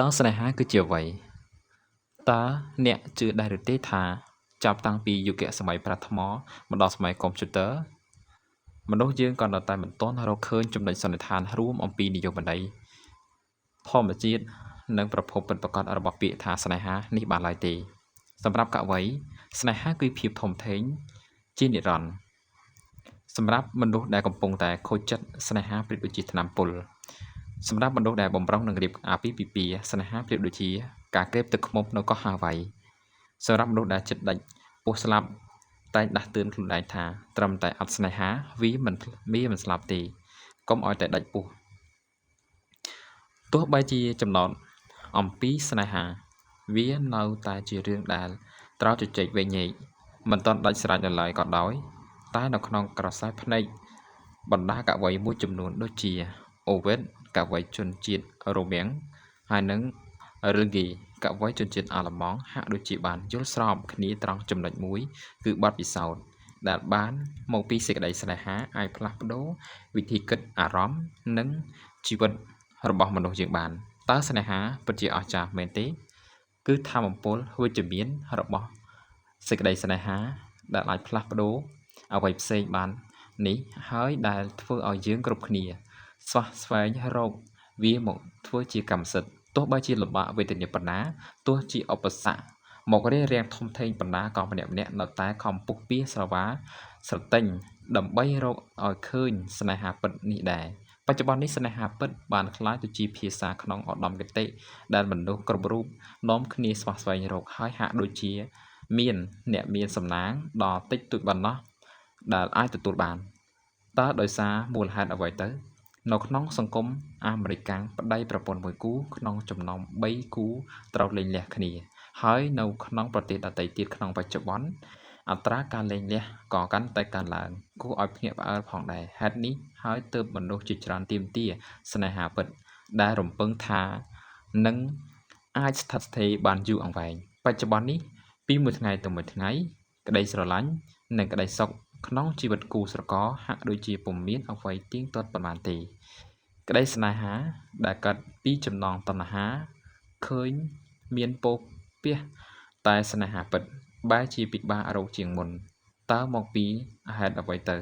តើស្នេហាគឺជាអ្វីតើអ្នកជឿដែរឬទេថាចាប់តាំងពីយុគសម័យប្រាថ្មមកដល់សម័យកុំព្យូទ័រមនុស្សយើងក៏នៅតែមិនទាន់រកឃើញចំណុចសន្និដ្ឋានរួមអំពីនិយមន័យធម្មជាតិនិងប្រភពពិតប្រាកដរបស់ពាក្យថាស្នេហានេះបានឡើយទេសម្រាប់កវីស្នេហាគឺភាពធំធេងជានិរន្តរ៍សម្រាប់មនុស្សដែលកំពុងតែខូចចិត្តស្នេហាប្រៀបដូចជាថ្នាំពុលសម្រាប់មនុស្សដែលបំរុងនឹងរៀបអាពាហ៍ពិពាហ៍ស្នេហាប្រៀបដូចជាការក្រេបទឹកឃ្មុំនៅកោះហាវ៉ៃសម្រាប់មនុស្សដែលចិត្តដាច់ពោះស្លាប់តែងដាស់តឿនខ្លួនឯងថាត្រឹមតែអត់ស្នេហាវាមិនស្លាប់ទេកុំឲ្យតែដាច់ពោះទោះបីជាចំណោទអំពីស្នេហាវានៅតែជារឿងដែលត្រូវជជែកវែងញែកមិនទាន់ដាច់ស្រេចនៅឡើយក៏ដោយតែនៅក្នុងក្រសែភ្នែកបណ្ដាកវីមួយចំនួនដូចជាអូវេតកវីជនជាតិរ៉ូមាំងហើយនិងឬហ្គេកវីជនជាតិអាល្លឺម៉ង់ហាក់ដូចជាបានយល់ស្របគ្នាត្រង់ចំណុចមួយគឺបទពិសោធន៍ដែលបានមកពីសេចក្តីស្នេហាអាចផ្លាស់ប្ដូរវិធីគិតអារម្មណ៍និងជីវិតរបស់មនុស្សយើងបានតើស្នេហាពិតជាអស្ចារ្យមែនទេគឺថាមពលវិជ្ជមានរបស់សេចក្តីស្នេហាដែលអាចផ្លាស់ប្ដូរអ្វីផ្សេងបាននេះហើយដែលធ្វើឲ្យយើងគ្រប់គ្នាស្វែងរកវាមកធ្វើជាកម្មសិទ្ធិទោះបីជាលំបាកវេទនាប៉ុណ្ណាទោះជាឧបសគ្គមករារាំងធំធេងប៉ុណ្ណាក៏ម្នាក់ៗនៅតែខំពុះពៀស្រវាស្រទិញដើម្បីរកឲ្យឃើញស្នេហាពិតនេះដែរបច្ចុប្បន្ននេះស្នេហាពិតបានក្លាយទៅជាភាសាក្នុងឧត្តមគតិដែលមនុស្សគ្រប់រូបនាំគ្នាស្វះស្វែងរកហើយហាក់ដូចជាមានអ្នកមានសំណាងដ៏តិចតួចប៉ុណ្ណោះដែលអាចទទួលបានតើដោយសារមូលហេតុអ្វីទៅនៅក្នុងសង្គមអាមេរិកាំងប្តីប្រពន្ធមួយគូក្នុងចំណោម3គូត្រូវលែងលះគ្នាហើយនៅក្នុងប្រទេសដទៃទៀតក្នុងបច្ចុប្បន្នអត្រាការលែងលះក៏កាន់តែកើនឡើងគួរឲ្យភ្ញាក់ផ្អើលផងដែរហេតុនេះហើយទើបមនុស្សជាច្រើនទាមទារស្នេហាពិតដែលរំពឹងថានឹងអាចស្ថិតស្ថេរបានយូរអង្វែងបច្ចុប្បន្ននេះពីមួយថ្ងៃទៅមួយថ្ងៃក្តីស្រឡាញ់និងក្តីសុខក្នុងជីវិតគូស្រករហាក់ដូចជាពុំមានអ្វីទៀងទាត់ប៉ុន្មានទេក្តីស្នេហាដែលកើតពីចំណងតណ្ហាឃើញមានពោពាសតែស្នេហាពិតបែរជាពិបាករកជាងមុនតើមកពីហេតុអ្វីទៅ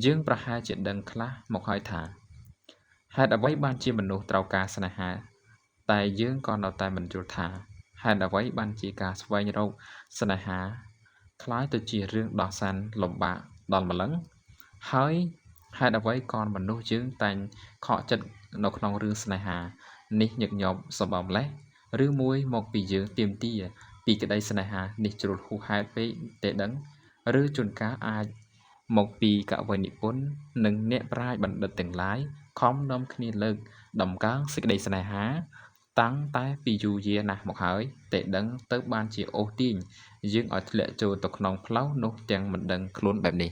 យើងប្រហែលជាដឹងខ្លះមកហើយថាហេតុអ្វីបានជាមនុស្សត្រូវការស្នេហាតែយើងក៏នៅតែមិនយល់ថាហេតុអ្វីបានជាការស្វែងរកស្នេហាคล้ายទៅជារឿងដោះសានលំបាកដល់ម្លឹងហើយហេតុអ្វីក៏មនុស្សយើងតែងខកចិត្តនៅក្នុងរឿងស្នេហានេះញឹកញាប់សម្បំលេះឬមួយមកពីយើងទាមទារពីក្តីស្នេហានេះជ្រុលហួសហេតុពេកទេដឹងឬជួនកាលអាចមកពីកវីនិពន្ធនិងអ្នកប្រាជ្ញបណ្ឌិតទាំងឡាយខំនាំគ្នាលើកដំកើងសេចក្តីស្នេហាតាំងតែពីយូរយារណាស់មកហើយទេដឹងទៅបានជាអូសទាញយើងឲ្យធ្លាក់ចូលទៅក្នុងផ្លូវនោះទាំងមិនដឹងខ្លួនបែបនេះ